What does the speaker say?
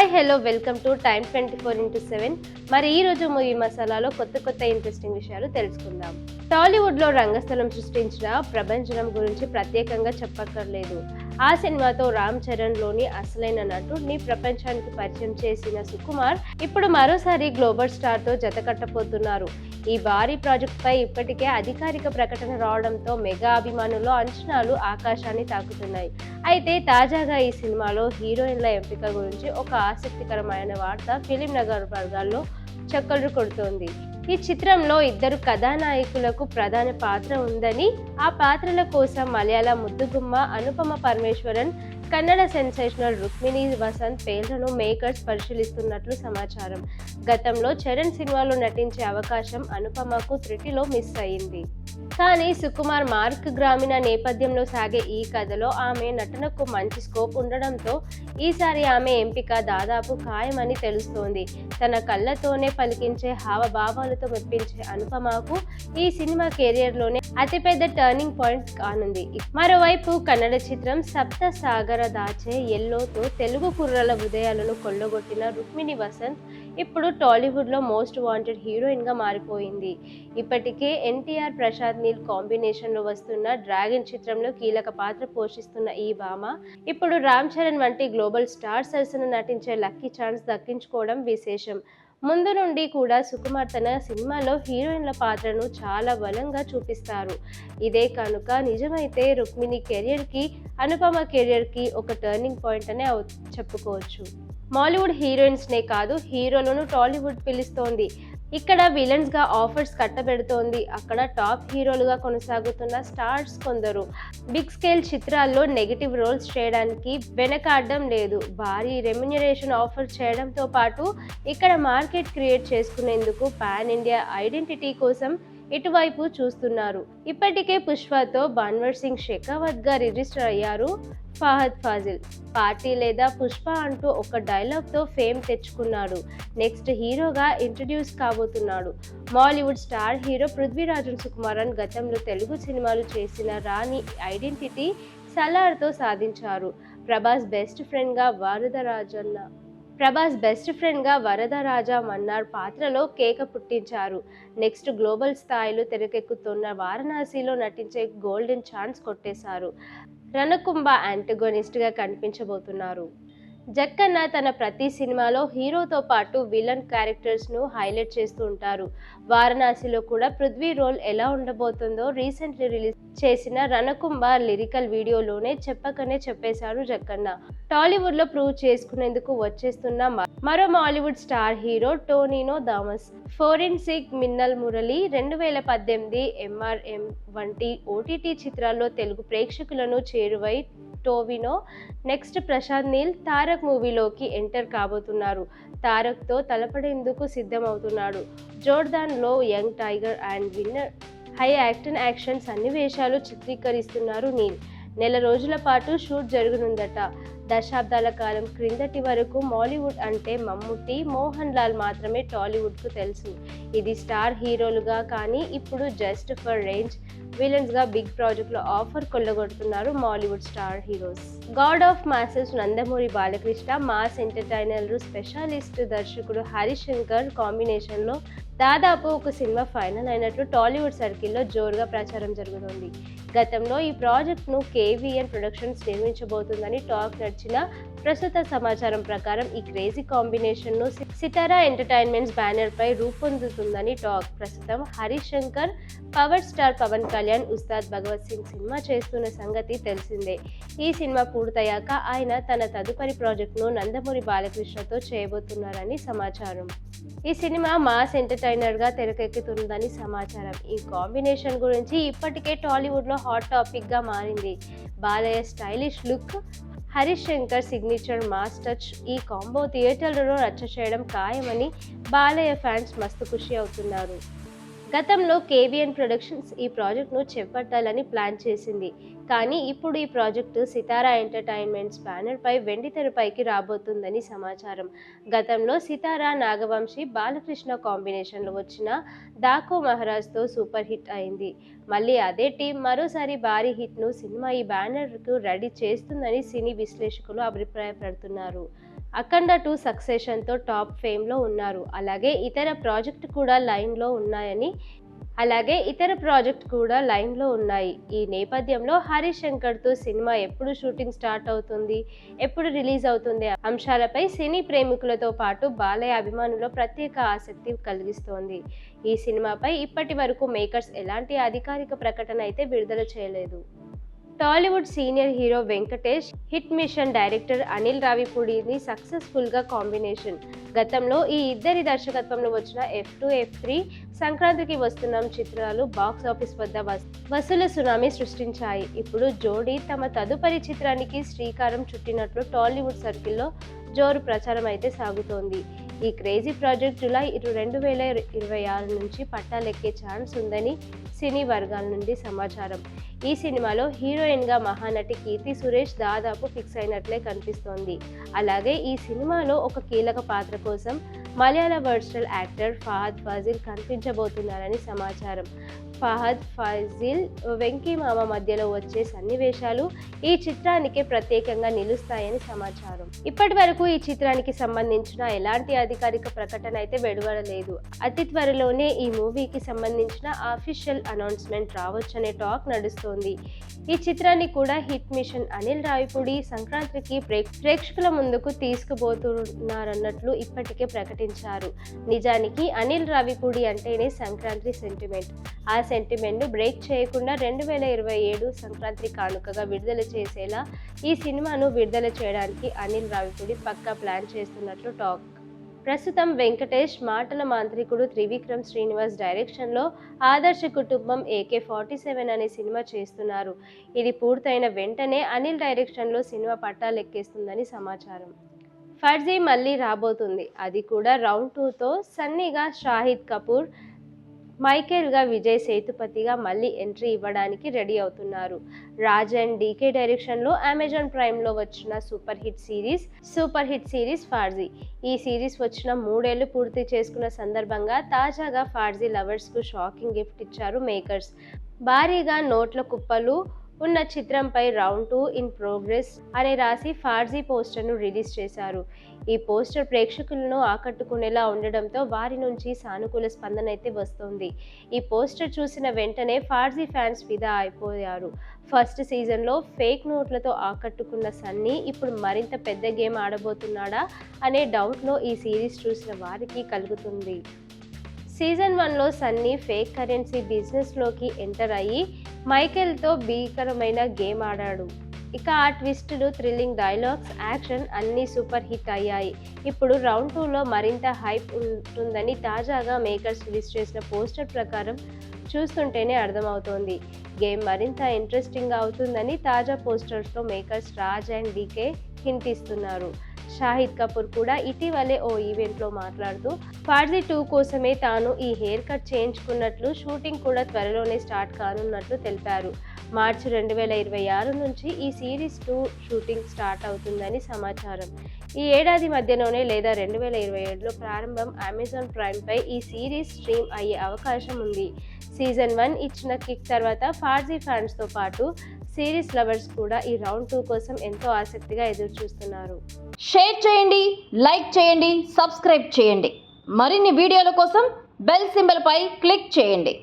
Hi hello welcome to time 24x7. మరి ఈ రోజు మూవీ మసాలాలో కొత్త ఇంట్రెస్టింగ్ విషయాలు తెలుసుకుందాం. టాలీవుడ్లో రంగస్థలం సృష్టించిన ప్రభంజనం గురించి ప్రత్యేకంగా చెప్పక్కర్లేదు. ఆ సినిమాతో రామ్ చరణ్లోని అసలైన నటుడిని ప్రపంచానికి పరిచయం చేసిన సుకుమార్ ఇప్పుడు మరోసారి గ్లోబల్ స్టార్తో జతకట్టబోతున్నారు. ఈ భారీ ప్రాజెక్టుపై ఇప్పటికే అధికారిక ప్రకటన రావడంతో మెగా అభిమానుల్లో అంచనాలు ఆకాశాన్ని తాకుతున్నాయి. అయితే తాజాగా ఈ సినిమాలో హీరోయిన్ల ఎంపిక గురించి ఒక ఆసక్తికరమైన వార్త ఫిలిం నగర్ వర్గాల్లో చక్కర్లు కొడుతోంది. ఈ చిత్రంలో ఇద్దరు కథానాయకులకు ప్రధాన పాత్ర ఉందని, ఆ పాత్రల కోసం మలయాళ ముద్దుగుమ్మ అనుపమ పరమేశ్వరన్, కన్నడ సెన్సేషనల్ రుక్మిణి వసంత్ పేర్లను మేకర్స్ పరిశీలిస్తున్నట్లు సమాచారం. గతంలో చరణ్ సినిమాలో నటించే అవకాశం అనుపమకు త్రుటిలో మిస్ అయింది. కానీ సుకుమార్ మార్క్ గ్రామీణ నేపథ్యంలో సాగే ఈ కథలో ఆమె నటనకు మంచి స్కోప్ ఉండడంతో ఈసారి ఆమె ఎంపిక దాదాపు ఖాయమని తెలుస్తోంది. తన కళ్ళతోనే పలికించే హావభావాలతో మెప్పించే అనుపమకు ఈ సినిమా కెరియర్లోనే అతిపెద్ద టర్నింగ్ పాయింట్ కానుంది. మరోవైపు కన్నడ చిత్రం సప్త సాగర దాచే ఎల్లోతో తెలుగు కుర్రల హృదయాలను కొల్లగొట్టిన రుక్మిణి వసంత్ ఇప్పుడు టాలీవుడ్లో మోస్ట్ వాంటెడ్ హీరోయిన్గా మారిపోయింది. ఇప్పటికే ఎన్టీఆర్ ప్రశాంత్ నీల్ కాంబినేషన్లో వస్తున్న డ్రాగన్ చిత్రంలో కీలక పాత్ర పోషిస్తున్న ఈ భామ ఇప్పుడు రామ్ చరణ్ వంటి గ్లోబల్ స్టార్ సరసన నటించే లక్కీ ఛాన్స్ దక్కించుకోవడం విశేషం. ముందు నుండి కూడా సుకుమార్ తన సినిమాలో హీరోయిన్ల పాత్రను చాలా బలంగా చూపిస్తారు. ఇదే కనుక నిజమైతే రుక్మిణి కెరియర్కి, అనుపమ కెరియర్కి ఒక టర్నింగ్ పాయింట్ అనే చెప్పుకోవచ్చు. మాలీవుడ్ హీరోయిన్స్నే కాదు, హీరోలను టాలీవుడ్ పిలుస్తోంది. ఇక్కడ విలన్స్గా ఆఫర్స్ కట్టబెడుతోంది. అక్కడ టాప్ హీరోలుగా కొనసాగుతున్న స్టార్స్ కొందరు బిగ్ స్కేల్ చిత్రాల్లో నెగిటివ్ రోల్స్ చేయడానికి వెనకాడడం లేదు. భారీ రెమ్యునరేషన్ ఆఫర్ చేయడంతో పాటు ఇక్కడ మార్కెట్ క్రియేట్ చేసుకునేందుకు పాన్ ఇండియా ఐడెంటిటీ కోసం ఇటువైపు చూస్తున్నారు. ఇప్పటికే పుష్పతో బన్వర్ సింగ్ షెకావత్గా రిజిస్టర్ అయ్యారు ఫహద్ ఫాజిల్. పార్టీ లేదా పుష్ప అంటూ ఒక డైలాగ్తో ఫేమ్ తెచ్చుకున్నాడు. నెక్స్ట్ హీరోగా ఇంట్రడ్యూస్ కాబోతున్నాడు. Mollywood star hero Prithviraj Sukumaran గతంలో తెలుగు సినిమాలు చేసిన రాని ఐడెంటిటీ సలార్తో సాధించారు. ప్రభాస్ బెస్ట్ ఫ్రెండ్గా వరదరాజా మన్నార్ పాత్రలో కేక పుట్టించారు. నెక్స్ట్ గ్లోబల్ స్థాయిలో తెరకెక్కుతున్న వారణాసిలో నటించే గోల్డెన్ ఛాన్స్ కొట్టేశారు. రణకుంభ యాంటగోనిస్ట్గా కనిపించబోతున్నారు. జక్కన్న తన ప్రతి సినిమాలో హీరోతో పాటు విలన్ క్యారెక్టర్స్ను హైలైట్ చేస్తూ ఉంటారు. వారణాసిలో కూడా పృథ్వీ రోల్ ఎలా ఉండబోతుందో రీసెంట్లీ రిలీజ్ చేసిన రణకుంభ లిరికల్ వీడియోలోనే చెప్పకనే చెప్పేశారు జక్కన్న. టాలీవుడ్లో ప్రూవ్ చేసుకునేందుకు వచ్చేస్తున్న మరో Mollywood star hero Tovino Thomas. Forensic Minnal Murali 2018 MRM వంటి ఓటీటీ చిత్రాల్లో తెలుగు ప్రేక్షకులను చేరువై టోవినో నెక్స్ట్ ప్రశాంత్ నీల్ తారక్ మూవీలోకి ఎంటర్ కాబోతున్నారు. తారక్తో తలపడేందుకు సిద్ధమవుతున్నాడు. జోర్దాన్లో young tiger and winner high action సన్నివేశాలు చిత్రీకరిస్తున్నారు నీల్. నెల రోజుల పాటు షూట్ జరగనుందట. దశాబ్దాల కాలం క్రిందటి వరకు మాలీవుడ్ అంటే మమ్ముట్టి, మోహన్ లాల్ మాత్రమే టాలీవుడ్కు తెలుసు. ఇది స్టార్ హీరోలుగా, కానీ ఇప్పుడు జస్ట్ ఫర్ రేంజ్ విలన్స్గా బిగ్ ప్రాజెక్ట్లో ఆఫర్ కొల్లగొడుతున్నారు Mollywood star heroes. God of masses Nandamuri Balakrishna, mass entertainer specialist దర్శకుడు హరీష్ శంకర్ కాంబినేషన్లో దాదాపు ఒక సినిమా ఫైనల్ అయినట్లు టాలీవుడ్ సర్కిల్లో జోరుగా ప్రచారం జరుగుతోంది. గతంలో ఈ ప్రాజెక్ట్ను KVN ప్రొడక్షన్స్ నిర్మించబోతుందని టాక్ నడిచిన ప్రస్తుత సమాచారం ప్రకారం ఈ క్రేజీ కాంబినేషన్ను సితారా ఎంటర్టైన్మెంట్స్ బ్యానర్పై రూపొందుతుందని టాక్. ప్రస్తుతం హరీష్ శంకర్ పవర్ స్టార్ పవన్ కళ్యాణ్ ఉస్తాద్ భగవత్ సింగ్ సినిమా చేస్తున్న సంగతి తెలిసిందే. ఈ సినిమా పూర్తయ్యాక ఆయన తన తదుపరి ప్రాజెక్ట్ను నందమూరి బాలకృష్ణతో చేయబోతున్నారని సమాచారం. ఈ సినిమా మాస్ ఎంటర్టైనర్గా తెరకెక్కుతుందని సమాచారం. ఈ కాంబినేషన్ గురించి ఇప్పటికే టాలీవుడ్లో హాట్ టాపిక్గా మారింది. Balayya stylish look, Harish Shankar signature mass touch, ఈ కాంబో థియేటర్లలో రచ్చ చేయడం ఖాయమని బాలయ్య ఫ్యాన్స్ మస్తు ఖుషి అవుతున్నారు. గతంలో KVN ప్రొడక్షన్స్ ఈ ప్రాజెక్ట్ను చేపట్టాలని ప్లాన్ చేసింది. కానీ ఇప్పుడు ఈ ప్రాజెక్టు సితారా ఎంటర్టైన్మెంట్స్ బ్యానర్పై వెండితెరపైకి రాబోతుందని సమాచారం. గతంలో సితారా, నాగవంశీ, బాలకృష్ణ కాంబినేషన్లో వచ్చిన దాకో మహారాజ్తో సూపర్ హిట్ అయింది. మళ్ళీ అదే టీం మరోసారి భారీ హిట్ను సినిమా ఈ బ్యానర్కు రెడీ చేస్తుందని సినీ విశ్లేషకులు అభిప్రాయపడుతున్నారు. అఖండ 2 సక్సెషన్తో టాప్ ఫేమ్లో ఉన్నారు. అలాగే ఇతర ప్రాజెక్ట్ కూడా ఉన్నాయి. ఈ నేపథ్యంలో హరీష్ శంకర్తో సినిమా ఎప్పుడు షూటింగ్ స్టార్ట్ అవుతుంది, ఎప్పుడు రిలీజ్ అవుతుంది అంశాలపై సినీ ప్రేమికులతో పాటు బాలయ్య అభిమానుల్లో ప్రత్యేక ఆసక్తి కలిగిస్తోంది. ఈ సినిమాపై ఇప్పటి వరకు మేకర్స్ ఎలాంటి అధికారిక ప్రకటన అయితే విడుదల చేయలేదు. Tollywood senior hero Venkatesh, hit mission director Anil రావిపూడిని సక్సెస్ఫుల్గా కాంబినేషన్. గతంలో ఈ ఇద్దరి దర్శకత్వంలో వచ్చిన F2, F3, సంక్రాంతికి వస్తున్నాం చిత్రాలు బాక్స్ ఆఫీస్ వద్ద వసూల సునామీ సృష్టించాయి. ఇప్పుడు జోడీ తమ తదుపరి చిత్రానికి శ్రీకారం చుట్టినట్లు టాలీవుడ్ సర్కిల్లో జోరు ప్రచారం అయితే సాగుతోంది. ఈ క్రేజీ ప్రాజెక్ట్ జూలై 2026 నుంచి పట్టాలెక్కే ఛాన్స్ ఉందని సినీ వర్గాల నుండి సమాచారం. ఈ సినిమాలో హీరోయిన్గా మహానటి కీర్తి సురేష్ దాదాపు ఫిక్స్ అయినట్లే కనిపిస్తోంది. అలాగే ఈ సినిమాలో ఒక కీలక పాత్ర కోసం మలయాళ వర్చువల్ యాక్టర్ ఫహద్ ఫాజిల్ కనిపించబోతున్నారని సమాచారం. ఫహద్ ఫాజిల్, వెంకీ మామ మధ్యలో వచ్చే సన్నివేశాలు ఈ చిత్రానికి ప్రత్యేకంగా నిలుస్తాయని సమాచారం. ఇప్పటి వరకు ఈ చిత్రానికి సంబంధించిన ఎలాంటి అధికారిక ప్రకటన అయితే వెలువడలేదు. అతి త్వరలోనే ఈ మూవీకి సంబంధించిన అఫీషియల్ అనౌన్స్మెంట్ రావచ్చనే టాక్ నడుస్తోంది. ఈ చిత్రాన్ని కూడా హిట్ మిషన్ అనిల్ రావిపూడి సంక్రాంతికి ప్రేక్షకుల ముందుకు తీసుకుపోతున్నారన్నట్లు ఇప్పటికే ప్రకటించారు. నిజానికి అనిల్ రావిపూడి అంటేనే సంక్రాంతి సెంటిమెంట్. ఆ సెంటిమెంట్ను బ్రేక్ చేయకుండా 2027 సంక్రాంతి కానుకగా విడుదల చేసేలా ఈ సినిమాను విడుదల చేయడానికి అనిల్ రావిపూడి పక్కా ప్లాన్ చేస్తున్నట్లు టాక్. ప్రస్తుతం వెంకటేష్ మాటల మాంత్రికుడు త్రివిక్రమ్ శ్రీనివాస్ డైరెక్షన్లో ఆదర్శ కుటుంబం AK-47 అనే సినిమా చేస్తున్నారు. ఇది పూర్తయిన వెంటనే అనిల్ డైరెక్షన్లో సినిమా పట్టాలెక్కేస్తుందని సమాచారం. ఫర్జీ మళ్ళీ రాబోతుంది. అది కూడా రౌండ్ 2తో సన్నీగా షాహిద్ కపూర్, మైకేల్గా విజయ్ సేతుపతిగా మళ్ళీ ఎంట్రీ ఇవ్వడానికి రెడీ అవుతున్నారు. రాజ్ అండ్ DK డైరెక్షన్లో అమెజాన్ ప్రైమ్లో వచ్చిన సూపర్ హిట్ సిరీస్ ఫార్జీ. ఈ సిరీస్ వచ్చిన 3 ఏళ్లు పూర్తి చేసుకున్న సందర్భంగా తాజాగా ఫార్జీ లవర్స్కు షాకింగ్ గిఫ్ట్ ఇచ్చారు మేకర్స్. భారీగా నోట్ల కుప్పలు ఉన్న చిత్రంపై రౌండ్ 2 ఇన్ ప్రోగ్రెస్ అని రాసి ఫార్జీ పోస్టర్ను రిలీజ్ చేశారు. ఈ పోస్టర్ ప్రేక్షకులను ఆకట్టుకునేలా ఉండడంతో వారి నుంచి సానుకూల స్పందన అయితే వస్తోంది. ఈ పోస్టర్ చూసిన వెంటనే ఫార్జీ ఫ్యాన్స్ ఫిదా అయిపోయారు. ఫస్ట్ సీజన్లో ఫేక్ నోట్లతో ఆకట్టుకున్న సన్నీ ఇప్పుడు మరింత పెద్ద గేమ్ ఆడబోతున్నాడా అనే డౌట్లో ఈ సిరీస్ చూసిన వారికి కలుగుతుంది. సీజన్ 1లో సన్నీ ఫేక్ కరెన్సీ బిజినెస్లోకి ఎంటర్ అయ్యి మైకేల్తో భీకరమైన గేమ్ ఆడాడు. ఇక ఆ ట్విస్టులు, థ్రిల్లింగ్ డైలాగ్స్, యాక్షన్ అన్నీ సూపర్ హిట్ అయ్యాయి. ఇప్పుడు రౌండ్ 2లో మరింత హైప్ ఉంటుందని తాజాగా మేకర్స్ రిలీజ్ చేసిన పోస్టర్ ప్రకారం చూస్తుంటేనే అర్థమవుతోంది. గేమ్ మరింత ఇంట్రెస్టింగ్ అవుతుందని తాజా పోస్టర్స్లో makers Raj and DK hint ఇస్తున్నారు. షాహిద్ కపూర్ కూడా ఇటీవలే ఓ ఈవెంట్లో మాట్లాడుతూ ఫార్జీ 2 కోసమే తాను ఈ హెయిర్ కట్ చేయించుకున్నట్లు, షూటింగ్ కూడా త్వరలోనే స్టార్ట్ కానున్నట్లు తెలిపారు. మార్చి 2026 నుంచి ఈ సిరీస్ 2 షూటింగ్ స్టార్ట్ అవుతుందని సమాచారం. ఈ ఏడాది మధ్యలోనే లేదా 2027లో ప్రారంభం అమెజాన్ ప్రైమ్పై ఈ సిరీస్ స్ట్రీమ్ అయ్యే అవకాశం ఉంది. సీజన్ 1 ఇచ్చిన కిక్ తర్వాత ఫార్జీ ఫ్యాన్స్తో పాటు సిరీస్ లవర్స్ కూడా ఈ రౌండ్ 2 కోసం ఎంతో ఆసక్తిగా ఎదురు చూస్తున్నారు. షేర్ చేయండి, లైక్ చేయండి, సబ్స్క్రైబ్ చేయండి. మరిన్ని వీడియోల కోసం బెల్ సింబల్ పై క్లిక్ చేయండి.